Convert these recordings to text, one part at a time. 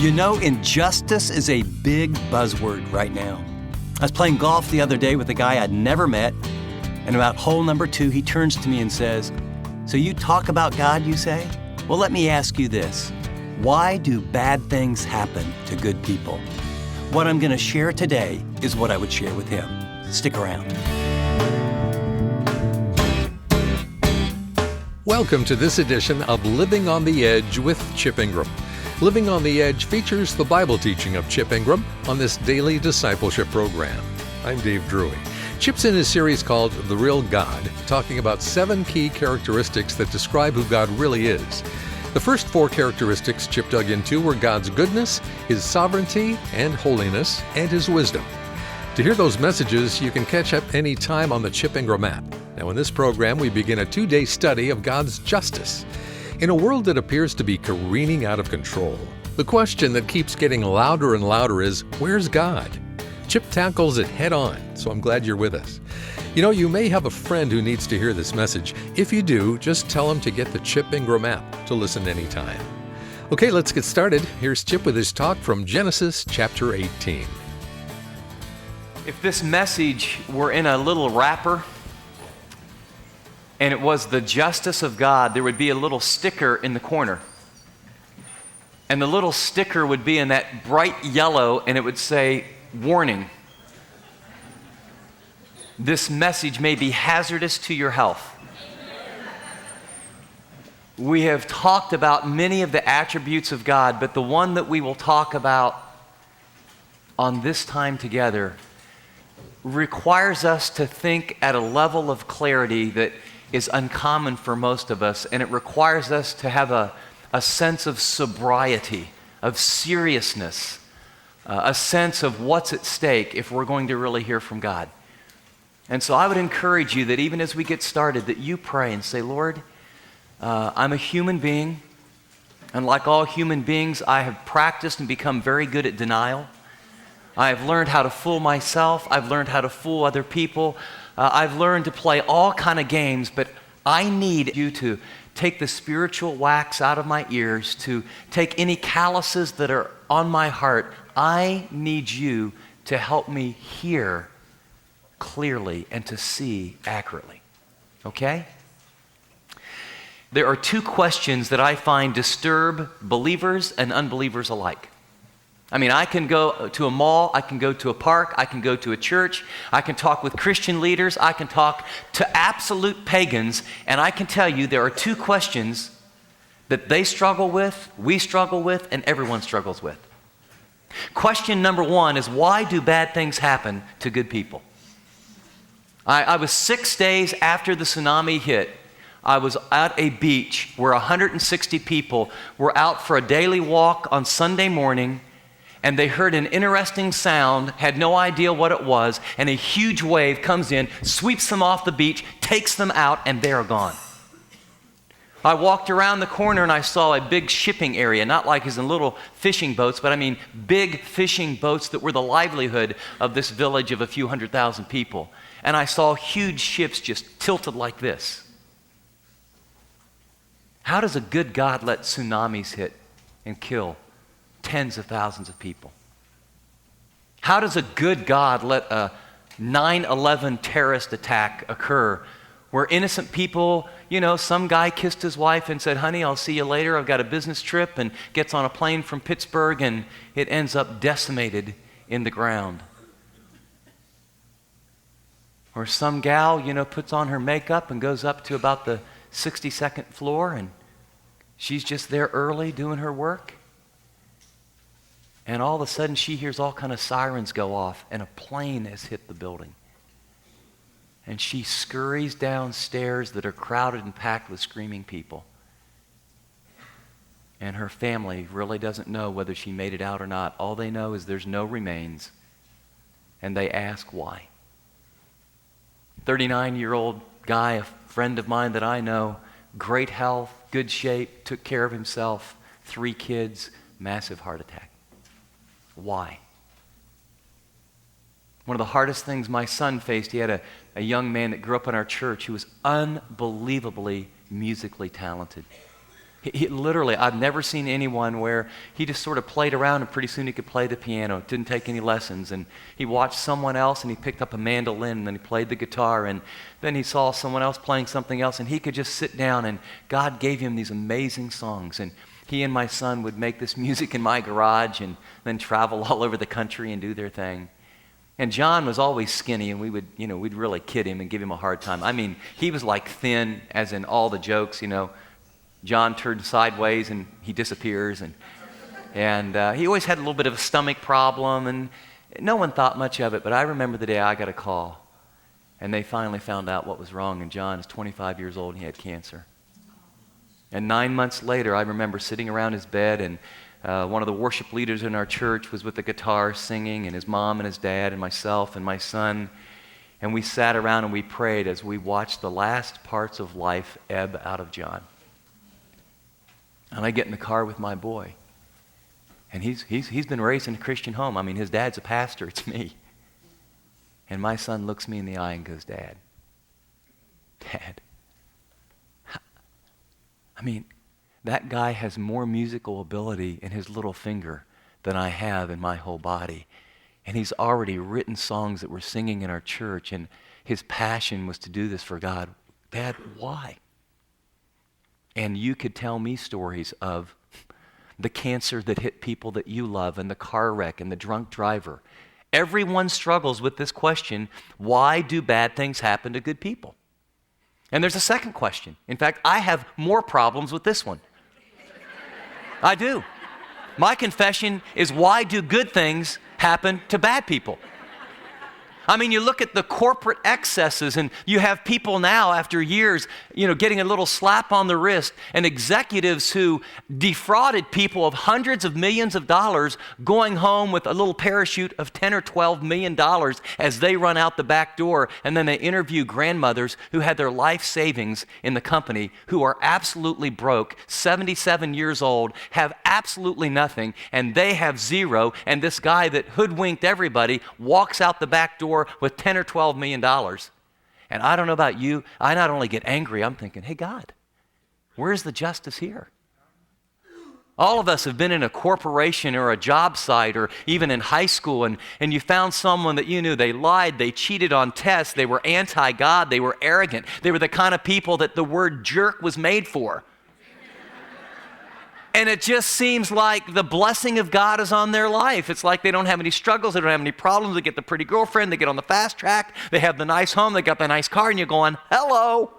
You know, injustice is a big buzzword right now. I was playing golf the other day with a guy I'd never met, and about hole number 2, he turns to me and says, "So you talk about God, you say? Well, let me ask you this. Why do bad things happen to good people?" What I'm going to share today is what I would share with him. Stick around. Welcome to this edition of Living on the Edge with Chip Ingram. Living on the Edge features the Bible teaching of Chip Ingram on this Daily Discipleship program. I'm Dave Drury. Chip's in his series called The Real God, talking about 7 key characteristics that describe who God really is. The first 4 characteristics Chip dug into were God's goodness, His sovereignty and holiness, and His wisdom. To hear those messages, you can catch up any time on the Chip Ingram app. Now, in this program, we begin a 2-day study of God's justice. In a world that appears to be careening out of control, the question that keeps getting louder and louder is, where's God? Chip tackles it head on, so I'm glad you're with us. You know, you may have a friend who needs to hear this message. If you do, just tell them to get the Chip Ingram app to listen anytime. Okay, let's get started. Here's Chip with his talk from Genesis chapter 18. If this message were in a little wrapper, and it was the justice of God, there would be a little sticker in the corner. And the little sticker would be in that bright yellow, and it would say, "Warning. This message may be hazardous to your health." We have talked about many of the attributes of God, but the one that we will talk about on this time together requires us to think at a level of clarity that is uncommon for most of us, and it requires us to have a sense of sobriety, of seriousness, a sense of what's at stake if we're going to really hear from God. And so I would encourage you that even as we get started, that you pray and say, "Lord, I'm a human being, and like all human beings, I have practiced and become very good at denial. I have learned how to fool myself. I've learned how to fool other people. I've learned to play all kind of games, but I need you to take the spiritual wax out of my ears, to take any calluses that are on my heart. I need you to help me hear clearly and to see accurately." Okay? There are 2 questions that I find disturb believers and unbelievers alike. I mean, I can go to a mall, I can go to a park, I can go to a church, I can talk with Christian leaders, I can talk to absolute pagans, and I can tell you there are 2 questions that they struggle with, we struggle with, and everyone struggles with. Question number 1 is, why do bad things happen to good people? I was 6 days after the tsunami hit. I was at a beach where 160 people were out for a daily walk on Sunday morning, and they heard an interesting sound, had no idea what it was, and a huge wave comes in, sweeps them off the beach, takes them out, and they are gone. I walked around the corner and I saw a big shipping area, not like as in little fishing boats, but I mean big fishing boats that were the livelihood of this village of a few 100,000 people. And I saw huge ships just tilted like this. How does a good God let tsunamis hit and kill tens of thousands of people? How does a good God let a 9/11 terrorist attack occur where innocent people, some guy kissed his wife and said, "Honey, I'll see you later. I've got a business trip," and gets on a plane from Pittsburgh and it ends up decimated in the ground? Or some gal, puts on her makeup and goes up to about the 62nd floor and she's just there early doing her work. And all of a sudden, she hears all kind of sirens go off, and a plane has hit the building. And she scurries downstairs that are crowded and packed with screaming people. And her family really doesn't know whether she made it out or not. All they know is there's no remains. And they ask why. 39-year-old guy, a friend of mine that I know, great health, good shape, took care of himself, 3 kids, massive heart attack. Why? One of the hardest things my son faced, he had a young man that grew up in our church who was unbelievably musically talented. He literally, I've never seen anyone where he just sort of played around and pretty soon he could play the piano. Didn't take any lessons. And he watched someone else and he picked up a mandolin and then he played the guitar. And then he saw someone else playing something else and he could just sit down and God gave him these amazing songs. And he and my son would make this music in my garage and then travel all over the country and do their thing. And John was always skinny, and we'd really kid him and give him a hard time. I mean, he was like thin, as in all the jokes, John turned sideways and he disappears, and he always had a little bit of a stomach problem, and no one thought much of it. But I remember the day I got a call, and they finally found out what was wrong. And John is 25 years old, and he had cancer. And 9 months later, I remember sitting around his bed, and one of the worship leaders in our church was with the guitar singing, and his mom and his dad and myself and my son. And we sat around and we prayed as we watched the last parts of life ebb out of John. And I get in the car with my boy. And he's been raised in a Christian home. I mean, his dad's a pastor. It's me. And my son looks me in the eye and goes, Dad. I mean, that guy has more musical ability in his little finger than I have in my whole body. And he's already written songs that we're singing in our church, and his passion was to do this for God. Dad, why? And you could tell me stories of the cancer that hit people that you love, and the car wreck, and the drunk driver. Everyone struggles with this question, why do bad things happen to good people? And there's a second question. In fact, I have more problems with this one. I do. My confession is, why do good things happen to bad people? I mean, you look at the corporate excesses, and you have people now, after years, getting a little slap on the wrist, and executives who defrauded people of hundreds of millions of dollars going home with a little parachute of $10 or $12 million as they run out the back door, and then they interview grandmothers who had their life savings in the company, who are absolutely broke, 77 years old, have absolutely nothing, and they have zero, and this guy that hoodwinked everybody walks out the back door with $10 or $12 million. And I don't know about you, I not only get angry, I'm thinking, hey God, where's the justice here? All of us have been in a corporation or a job site or even in high school, and you found someone that you knew, they lied, they cheated on tests, they were anti-God, they were arrogant, they were the kind of people that the word jerk was made for. And it just seems like the blessing of God is on their life. It's like they don't have any struggles, they don't have any problems, they get the pretty girlfriend, they get on the fast track, they have the nice home, they got the nice car, and you're going, hello.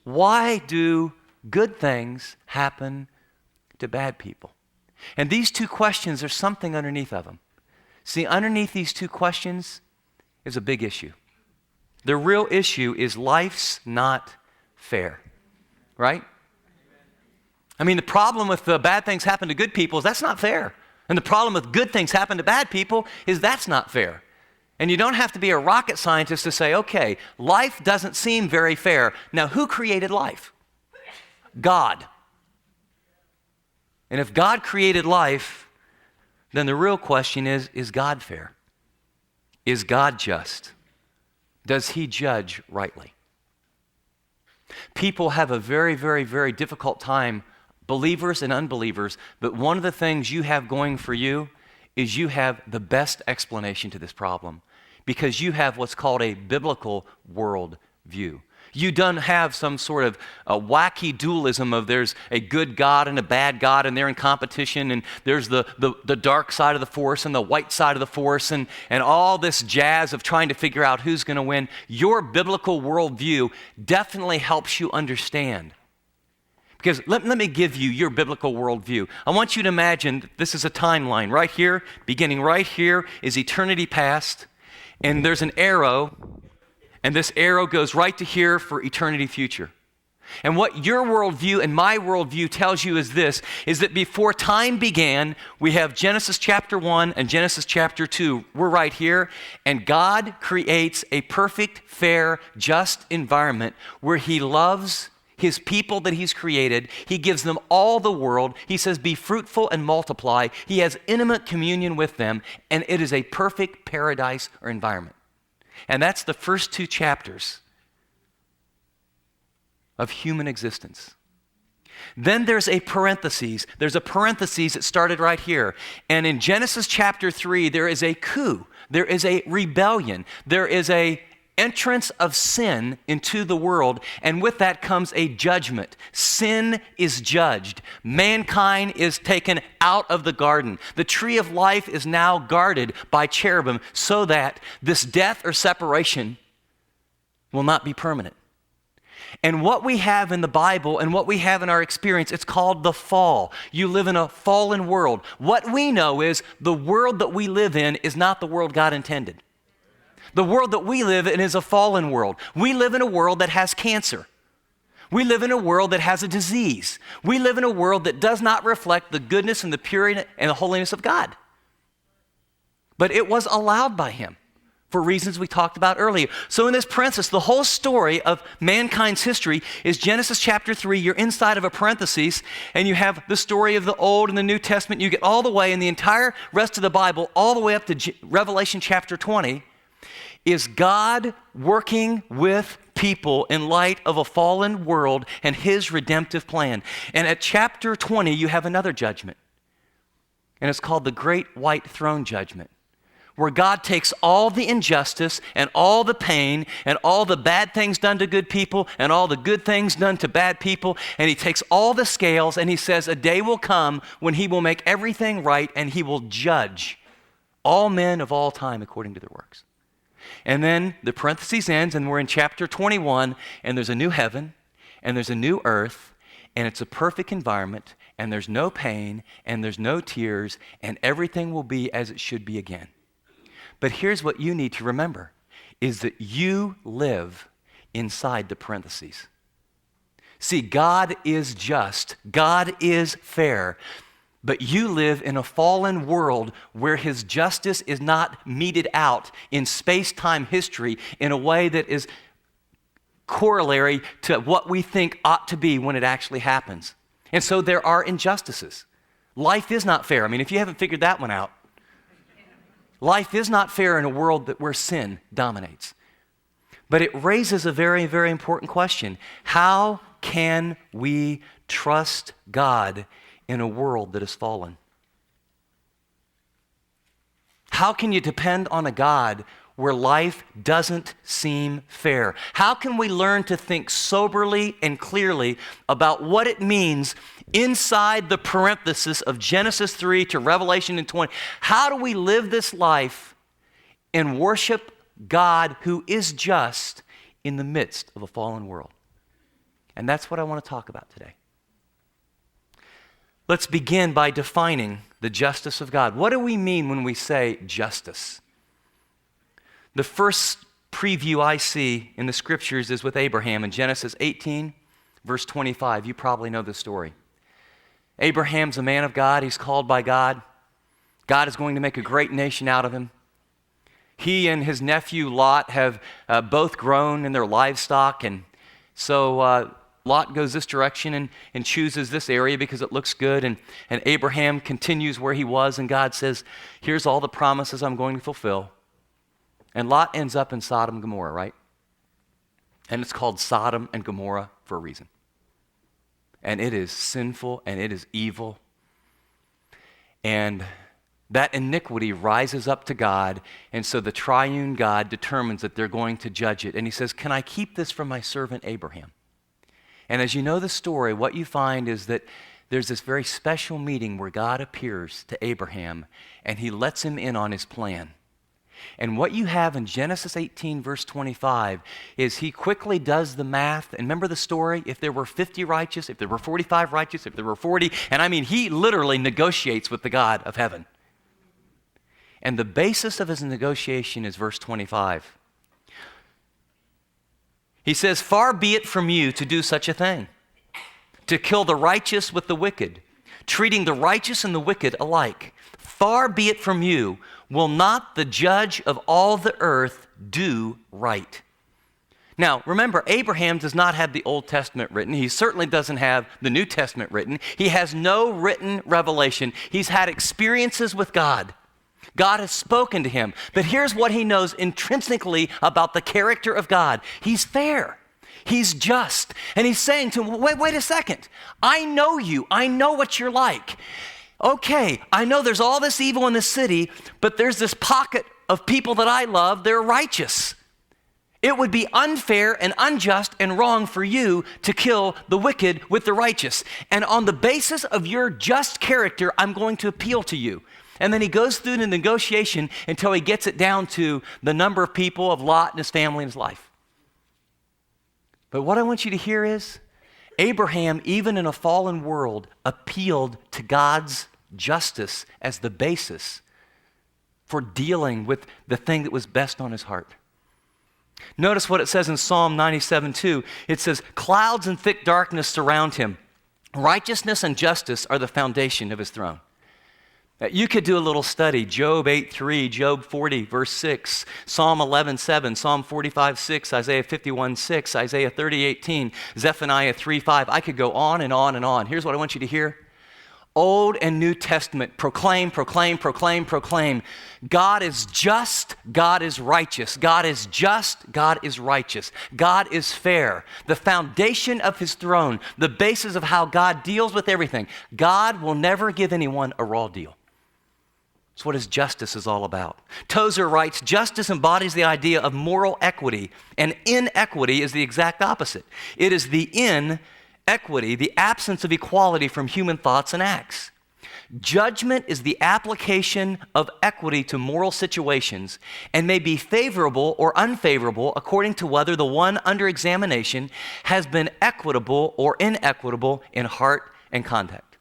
Why do good things happen to bad people? And these two questions, there's something underneath of them. See, underneath these two questions is a big issue. The real issue is life's not fair, right? I mean, the problem with bad things happen to good people is that's not fair. And the problem with good things happen to bad people is that's not fair. And you don't have to be a rocket scientist to say, okay, life doesn't seem very fair. Now, who created life? God. And if God created life, then the real question is God fair? Is God just? Does he judge rightly? People have a very, very, very difficult time, believers and unbelievers, but one of the things you have going for you is you have the best explanation to this problem, because you have what's called a biblical world view. You don't have some sort of a wacky dualism of there's a good God and a bad God, and they're in competition, and there's the dark side of the force and the white side of the force, and all this jazz of trying to figure out who's going to win. Your biblical worldview definitely helps you understand. Because let me give you your biblical worldview. I want you to imagine this is a timeline. Right here, beginning right here, is eternity past, and there's an arrow, and this arrow goes right to here for eternity future. And what your worldview and my worldview tells you is this, is that before time began, we have Genesis chapter 1 and Genesis chapter 2. We're right here, and God creates a perfect, fair, just environment where he loves his people that he's created. He gives them all the world. He says, be fruitful and multiply. He has intimate communion with them, and it is a perfect paradise or environment. And that's the first two chapters of human existence. Then there's a parenthesis. There's a parenthesis that started right here. And in Genesis chapter 3, there is a coup. There is a rebellion. There is a entrance of sin into the world, and with that comes a judgment. Sin is judged. Mankind is taken out of the garden. The tree of life is now guarded by cherubim so that this death or separation will not be permanent. And what we have in the Bible and what we have in our experience, it's called the fall. You live in a fallen world. What we know is the world that we live in is not the world God intended. The world that we live in is a fallen world. We live in a world that has cancer. We live in a world that has a disease. We live in a world that does not reflect the goodness and the purity and the holiness of God. But it was allowed by him for reasons we talked about earlier. So in this parenthesis, the whole story of mankind's history is Genesis chapter 3. You're inside of a parenthesis, and you have the story of the Old and the New Testament. You get all the way in the entire rest of the Bible, all the way up to Revelation chapter 20, is God working with people in light of a fallen world and his redemptive plan. And at chapter 20, you have another judgment. And it's called the Great White Throne Judgment, where God takes all the injustice and all the pain and all the bad things done to good people and all the good things done to bad people, and he takes all the scales and he says a day will come when he will make everything right and he will judge all men of all time according to their works. And then the parenthesis ends, and we're in chapter 21, and there's a new heaven, and there's a new earth, and it's a perfect environment, and there's no pain, and there's no tears, and everything will be as it should be again. But here's what you need to remember, is that you live inside the parentheses. See, God is just. God is fair. But you live in a fallen world where his justice is not meted out in space-time history in a way that is corollary to what we think ought to be when it actually happens. And so there are injustices. Life is not fair. I mean, if you haven't figured that one out, life is not fair in a world where sin dominates. But it raises a very, very important question. How can we trust God in a world that is fallen? How can you depend on a God where life doesn't seem fair? How can we learn to think soberly and clearly about what it means inside the parenthesis of Genesis 3 to Revelation 20? How do we live this life and worship God who is just in the midst of a fallen world? And that's what I want to talk about today. Let's begin by defining the justice of God. What do we mean when we say justice? The first preview I see in the scriptures is with Abraham in Genesis 18, verse 25. You probably know the story. Abraham's a man of God. He's called by God. God is going to make a great nation out of him. He and his nephew Lot have both grown in their livestock, and so Lot goes this direction and chooses this area because it looks good, and Abraham continues where he was, and God says, here's all the promises I'm going to fulfill. And Lot ends up in Sodom and Gomorrah, right? And it's called Sodom and Gomorrah for a reason. And it is sinful and it is evil. And that iniquity rises up to God, and so the triune God determines that they're going to judge it. And he says, can I keep this from my servant Abraham? And as you know the story, what you find is that there's this very special meeting where God appears to Abraham, and he lets him in on his plan. And what you have in Genesis 18, verse 25, is he quickly does the math. And remember the story? If there were 50 righteous, if there were 45 righteous, if there were 40, and I mean, he literally negotiates with the God of heaven. And the basis of his negotiation is verse 25. He says, far be it from you to do such a thing, to kill the righteous with the wicked, treating the righteous and the wicked alike. Far be it from you. Will not the judge of all the earth do right? Now, remember, Abraham does not have the Old Testament written. He certainly doesn't have the New Testament written. He has no written revelation. He's had experiences with God. God has spoken to him. But here's what he knows intrinsically about the character of God. He's fair. He's just. And he's saying to him, wait a second. I know you. I know what you're like. Okay, I know there's all this evil in this city, but there's this pocket of people that I love. They're righteous. It would be unfair and unjust and wrong for you to kill the wicked with the righteous. And on the basis of your just character, I'm going to appeal to you. And then he goes through the negotiation until he gets it down to the number of people of Lot and his family and his life. But what I want you to hear is, Abraham, even in a fallen world, appealed to God's justice as the basis for dealing with the thing that was best on his heart. Notice what it says in Psalm 97:2. It says, clouds and thick darkness surround him. Righteousness and justice are the foundation of his throne. You could do a little study. Job 8:3, Job 40, verse 6, Psalm 11:7, Psalm 45:6, Isaiah 51:6, Isaiah 30:18, Zephaniah 3:5. I could go on and on and on. Here's what I want you to hear. Old and New Testament, proclaim, proclaim, proclaim, proclaim. God is just, God is righteous. God is just, God is righteous. God is fair. The foundation of his throne, the basis of how God deals with everything. God will never give anyone a raw deal. That's what his justice is all about. Tozer writes, justice embodies the idea of moral equity, and inequity is the exact opposite. It is the inequity, the absence of equality from human thoughts and acts. Judgment is the application of equity to moral situations and may be favorable or unfavorable according to whether the one under examination has been equitable or inequitable in heart and conduct.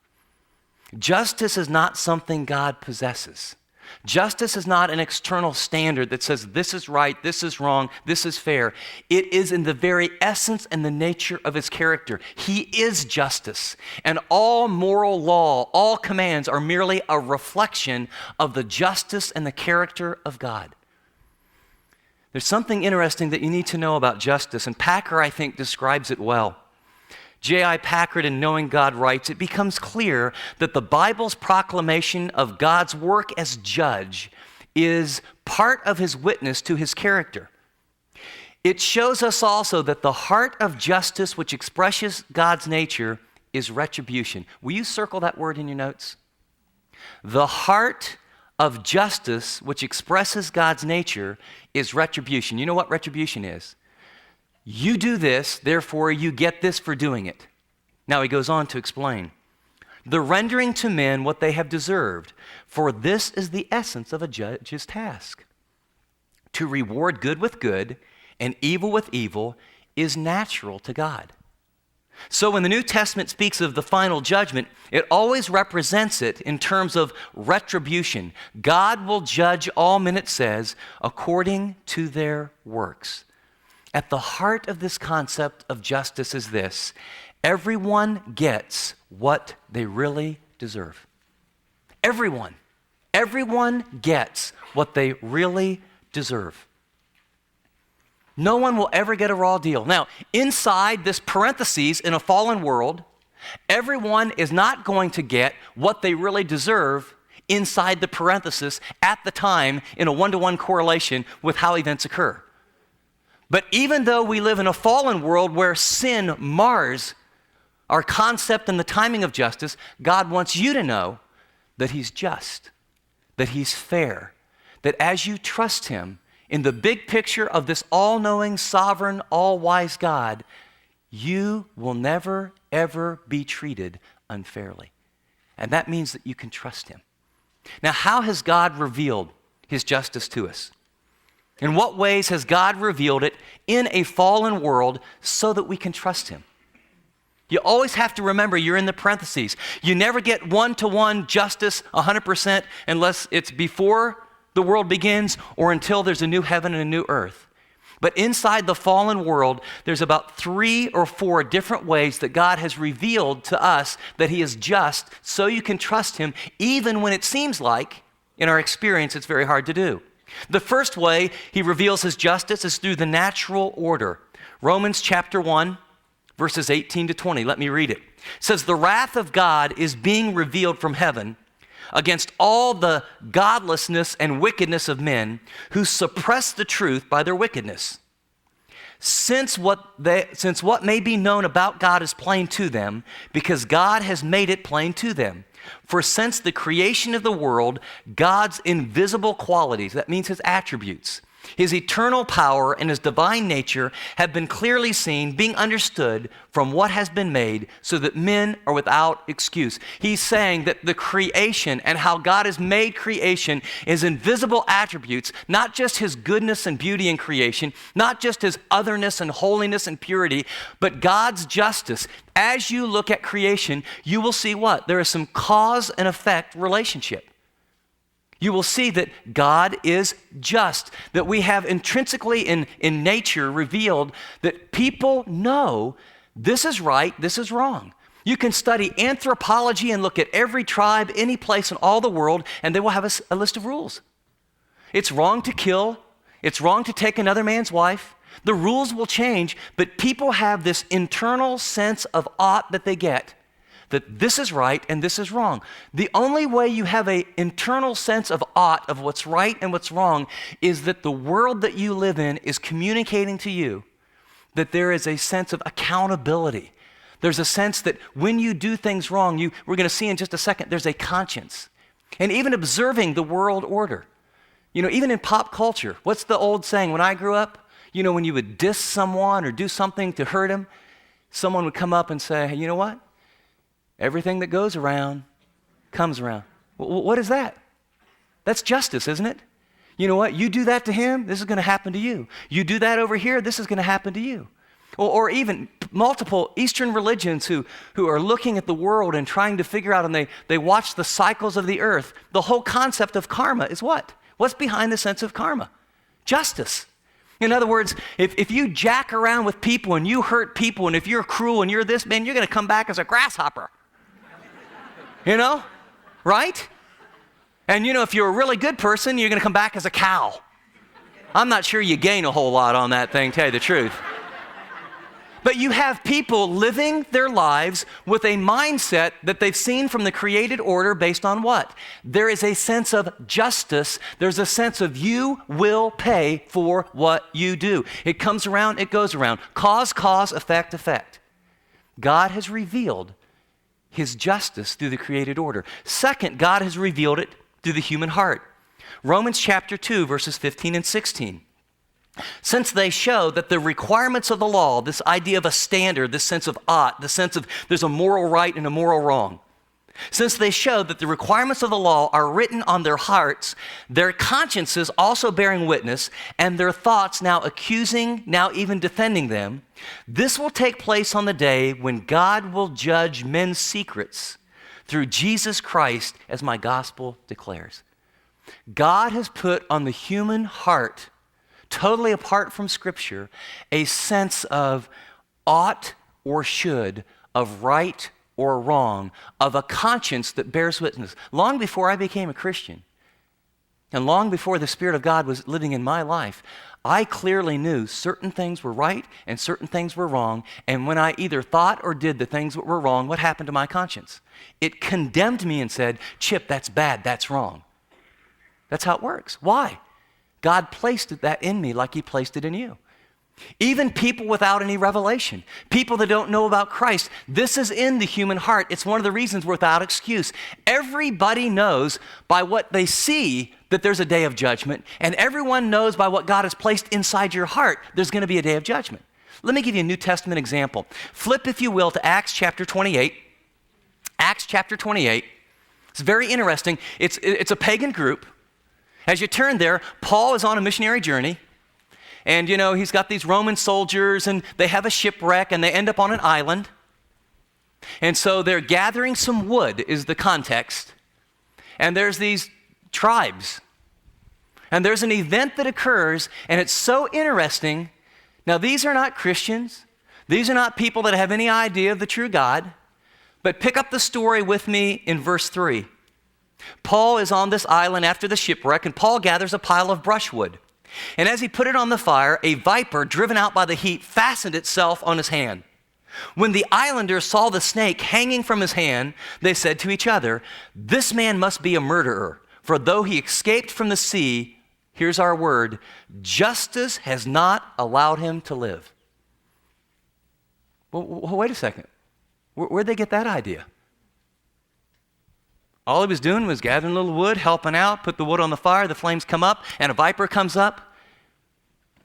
Justice is not something God possesses. Justice is not an external standard that says this is right, this is wrong, this is fair. It is in the very essence and the nature of his character. He is justice. And all moral law, all commands are merely a reflection of the justice and the character of God. There's something interesting that you need to know about justice, and Packer, I think, describes it well. J.I. Packer in Knowing God writes, it becomes clear that the Bible's proclamation of God's work as judge is part of his witness to his character. It shows us also that the heart of justice which expresses God's nature is retribution. Will you circle that word in your notes? The heart of justice which expresses God's nature is retribution. You know what retribution is? You do this, therefore you get this for doing it. Now he goes on to explain. The rendering to men what they have deserved, for this is the essence of a judge's task. To reward good with good and evil with evil is natural to God. So when the New Testament speaks of the final judgment, it always represents it in terms of retribution. God will judge all men, it says, according to their works. At the heart of this concept of justice is this: everyone gets what they really deserve. Everyone gets what they really deserve. No one will ever get a raw deal. Now, inside this parentheses in a fallen world, everyone is not going to get what they really deserve inside the parenthesis at the time in a one-to-one correlation with how events occur. But even though we live in a fallen world where sin mars our concept and the timing of justice, God wants you to know that he's just, that he's fair, that as you trust him in the big picture of this all-knowing, sovereign, all-wise God, you will never, ever be treated unfairly. And that means that you can trust him. Now, how has God revealed his justice to us? In what ways has God revealed it in a fallen world so that we can trust him? You always have to remember you're in the parentheses. You never get one-to-one justice 100% unless it's before the world begins or until there's a new heaven and a new earth. But inside the fallen world, there's about 3 or 4 different ways that God has revealed to us that he is just so you can trust him even when it seems like, in our experience, it's very hard to do. The first way he reveals his justice is through the natural order. Romans chapter 1, verses 18 to 20. Let me read it. It says, the wrath of God is being revealed from heaven against all the godlessness and wickedness of men who suppress the truth by their wickedness. since what may be known about God is plain to them, because God has made it plain to them. For since the creation of the world, God's invisible qualities, that means his attributes, his eternal power and his divine nature have been clearly seen, being understood from what has been made, so that men are without excuse. He's saying that the creation and how God has made creation is invisible attributes, not just his goodness and beauty in creation, not just his otherness and holiness and purity, but God's justice. As you look at creation, you will see what? There is some cause and effect relationship. You will see that God is just, that we have intrinsically in nature revealed that people know this is right, this is wrong. You can study anthropology and look at every tribe, any place in all the world, and they will have a list of rules. It's wrong to kill. It's wrong to take another man's wife. The rules will change, but people have this internal sense of ought that they get, that this is right and this is wrong. The only way you have an internal sense of ought, of what's right and what's wrong, is that the world that you live in is communicating to you that there is a sense of accountability. There's a sense that when you do things wrong, we're going to see in just a second, there's a conscience. And even observing the world order. Even in pop culture, what's the old saying? When I grew up, when you would diss someone or do something to hurt him, someone would come up and say, hey, you know what? Everything that goes around comes around. What is that? That's justice, isn't it? You know what? You do that to him, this is going to happen to you. You do that over here, this is going to happen to you. Or even multiple Eastern religions who are looking at the world and trying to figure out, and they watch the cycles of the earth. The whole concept of karma is what? What's behind the sense of karma? Justice. In other words, if you jack around with people and you hurt people, and if you're cruel and you're this, man, you're going to come back as a grasshopper. Right? And if you're a really good person, you're going to come back as a cow. I'm not sure you gain a whole lot on that thing, tell you the truth. But you have people living their lives with a mindset that they've seen from the created order based on what? There is a sense of justice. There's a sense of you will pay for what you do. It comes around, it goes around. Cause, effect, effect. God has revealed his justice through the created order. Second, God has revealed it through the human heart. Romans chapter 2, verses 15 and 16. Since they show that the requirements of the law, this idea of a standard, this sense of ought, the sense of there's a moral right and a moral wrong, since they show that the requirements of the law are written on their hearts, their consciences also bearing witness, and their thoughts now accusing, now even defending them, this will take place on the day when God will judge men's secrets through Jesus Christ, as my gospel declares. God has put on the human heart, totally apart from Scripture, a sense of ought or should, of right or wrong, of a conscience that bears witness. Long before I became a Christian, and long before the Spirit of God was living in my life, I clearly knew certain things were right and certain things were wrong, and when I either thought or did the things that were wrong, what happened to my conscience? It condemned me and said, Chip, that's bad, that's wrong. That's how it works. Why? God placed that in me like he placed it in you. Even people without any revelation, people that don't know about Christ, this is in the human heart. It's one of the reasons we're without excuse. Everybody knows by what they see that there's a day of judgment, and everyone knows by what God has placed inside your heart there's going to be a day of judgment. Let me give you a New Testament example. Flip, if you will, to Acts chapter 28. Acts chapter 28. It's very interesting. It's a pagan group. As you turn there, Paul is on a missionary journey. And, he's got these Roman soldiers, and they have a shipwreck, and they end up on an island. And so they're gathering some wood, is the context. And there's these tribes. And there's an event that occurs, and it's so interesting. Now, these are not Christians. These are not people that have any idea of the true God. But pick up the story with me in verse 3. Paul is on this island after the shipwreck, and Paul gathers a pile of brushwood. And as he put it on the fire, a viper, driven out by the heat, fastened itself on his hand. When the islanders saw the snake hanging from his hand, they said to each other, "This man must be a murderer, for though he escaped from the sea, Here's our word. Justice has not allowed him to live. Well, wait a second. Where'd they get that idea? All he was doing was gathering a little wood, helping out, put the wood on the fire, the flames come up, and a viper comes up.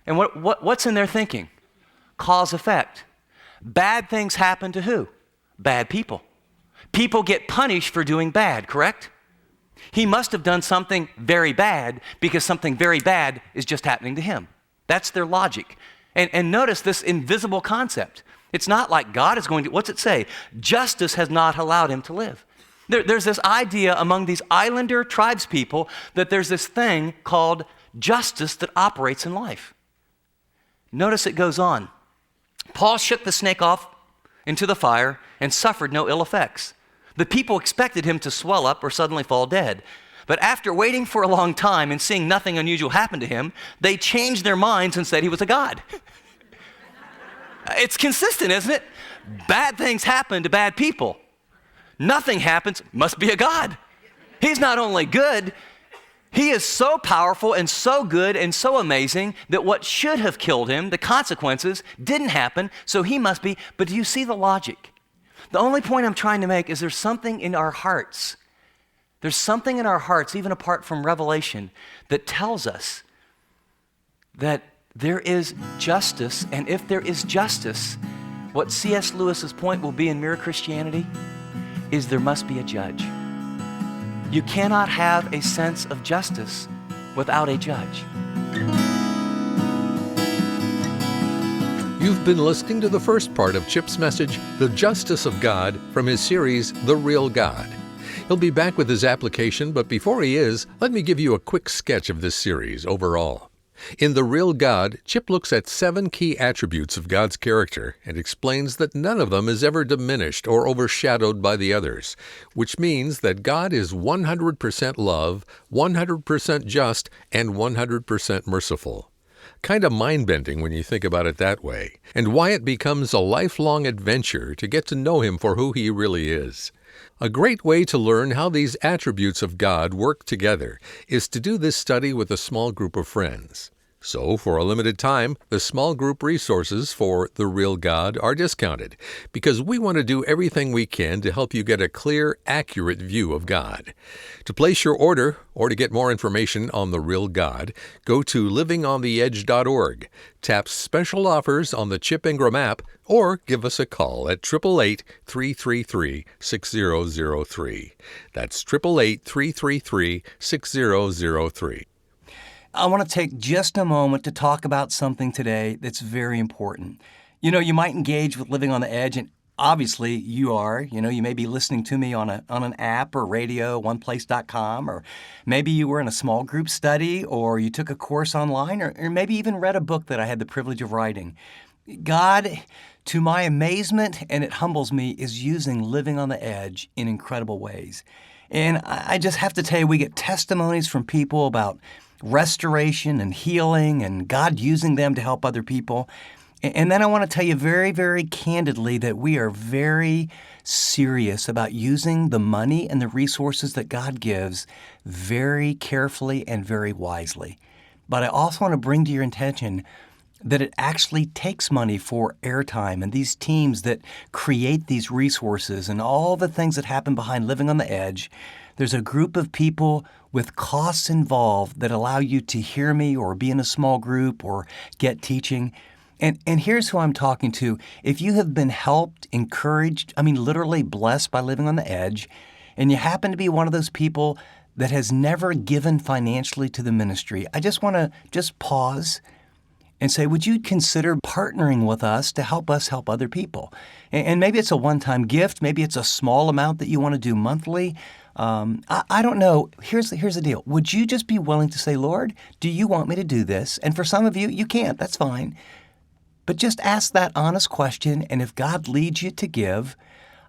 And what's in their thinking? Cause effect. Bad things happen to who? Bad people. People get punished for doing bad, correct? He must have done something very bad because something very bad is just happening to him. That's their logic. And notice this invisible concept. It's not like God is going to, what's it say? Justice has not allowed him to live. There's this idea among these islander tribes people that there's this thing called justice that operates in life. Notice it goes on. Paul shook the snake off into the fire and suffered no ill effects. The people expected him to swell up or suddenly fall dead. But after waiting for a long time and seeing nothing unusual happen to him, they changed their minds and said he was a god. It's consistent, isn't it? Bad things happen to bad people. Nothing happens, must be a god. He's not only good, he is so powerful and so good and so amazing that what should have killed him, the consequences, didn't happen, so he must be. But do you see the logic? The only point I'm trying to make is there's something in our hearts. There's something in our hearts, even apart from revelation, that tells us that there is justice, and if there is justice, what C.S. Lewis's point will be in Mere Christianity is there must be a judge. You cannot have a sense of justice without a judge. You've been listening to the first part of Chip's message, The Justice of God, from his series, The Real God. He'll be back with his application, but before he is, let me give you a quick sketch of this series overall. In The Real God, Chip looks at 7 key attributes of God's character and explains that none of them is ever diminished or overshadowed by the others, which means that God is 100% love, 100% just, and 100% merciful. Kind of mind-bending when you think about it that way, and why it becomes a lifelong adventure to get to know Him for who He really is. A great way to learn how these attributes of God work together is to do this study with a small group of friends. So, for a limited time, the small group resources for The Real God are discounted because we want to do everything we can to help you get a clear, accurate view of God. To place your order or to get more information on The Real God, go to livingontheedge.org, tap Special Offers on the Chip Ingram app, or give us a call at 888-333-6003. That's 888-333-6003. I want to take just a moment to talk about something today that's very important. You know, you might engage with Living on the Edge, and obviously you are. You know, you may be listening to me on an app or radio, oneplace.com, or maybe you were in a small group study, or you took a course online, or maybe even read a book that I had the privilege of writing. God, to my amazement, and it humbles me, is using Living on the Edge in incredible ways. And I just have to tell you, we get testimonies from people about restoration and healing and God using them to help other people. And then I want to tell you very, very candidly that we are very serious about using the money and the resources that God gives very carefully and very wisely. But I also want to bring to your attention that it actually takes money for airtime and these teams that create these resources and all the things that happen behind Living on the Edge. There's a group of people with costs involved that allow you to hear me or be in a small group or get teaching. And here's who I'm talking to. If you have been helped, encouraged, literally blessed by Living on the Edge, and you happen to be one of those people that has never given financially to the ministry, I just want to pause and say, would you consider partnering with us to help other people? And maybe it's a one-time gift. Maybe it's a small amount that you want to do monthly. I don't know. Here's the deal. Would you just be willing to say, Lord, do you want me to do this? And for some of you, you can't. That's fine. But just ask that honest question, and if God leads you to give,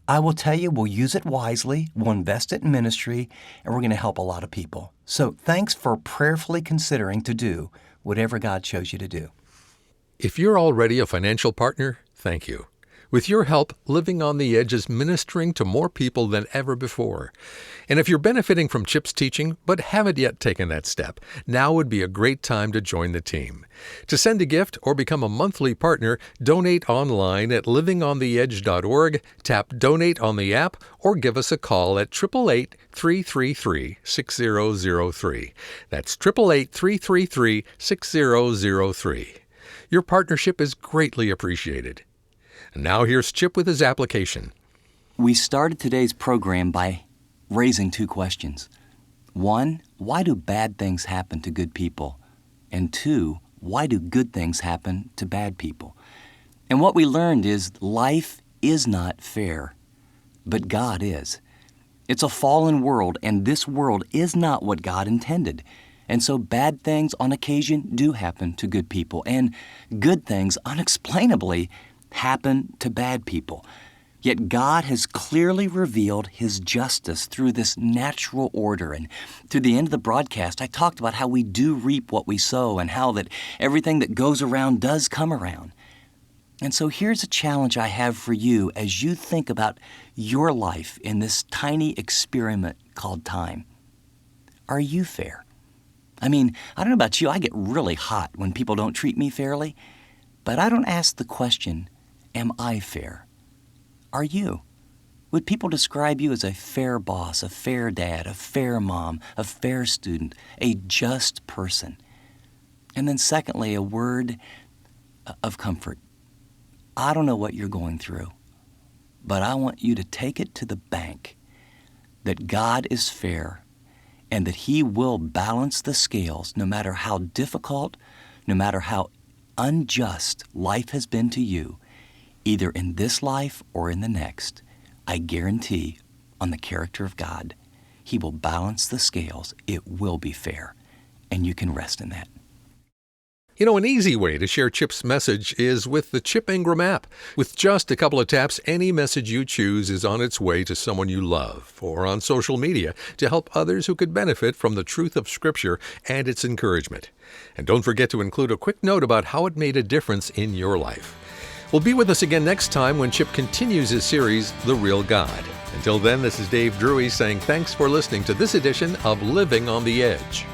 I will tell you we'll use it wisely, we'll invest it in ministry, and we're going to help a lot of people. So thanks for prayerfully considering to do whatever God shows you to do. If you're already a financial partner, thank you. With your help, Living on the Edge is ministering to more people than ever before. And if you're benefiting from Chip's teaching but haven't yet taken that step, now would be a great time to join the team. To send a gift or become a monthly partner, donate online at livingontheedge.org, tap Donate on the app, or give us a call at 888-333-6003. That's 888-333-6003. Your partnership is greatly appreciated. And now here's Chip with his application. We started today's program by raising two questions. One, why do bad things happen to good people? And two, why do good things happen to bad people? And what we learned is life is not fair, but God is. It's a fallen world, and this world is not what God intended. And so bad things on occasion do happen to good people, and good things unexplainably happen to bad people. Yet God has clearly revealed His justice through this natural order. And through the end of the broadcast, I talked about how we do reap what we sow and how that everything that goes around does come around. And so here's a challenge I have for you as you think about your life in this tiny experiment called time. Are you fair? I mean, I don't know about you, I get really hot when people don't treat me fairly, but I don't ask the question, am I fair? Are you? Would people describe you as a fair boss, a fair dad, a fair mom, a fair student, a just person? And then secondly, a word of comfort. I don't know what you're going through, but I want you to take it to the bank that God is fair and that He will balance the scales no matter how difficult, no matter how unjust life has been to you, either in this life or in the next. I guarantee on the character of God, He will balance the scales. It will be fair, and you can rest in that. You know, an easy way to share Chip's message is with the Chip Ingram app. With just a couple of taps, any message you choose is on its way to someone you love, or on social media to help others who could benefit from the truth of Scripture and its encouragement. And don't forget to include a quick note about how it made a difference in your life. Well, be with us again next time when Chip continues his series, The Real God. Until then, this is Dave Drury saying thanks for listening to this edition of Living on the Edge.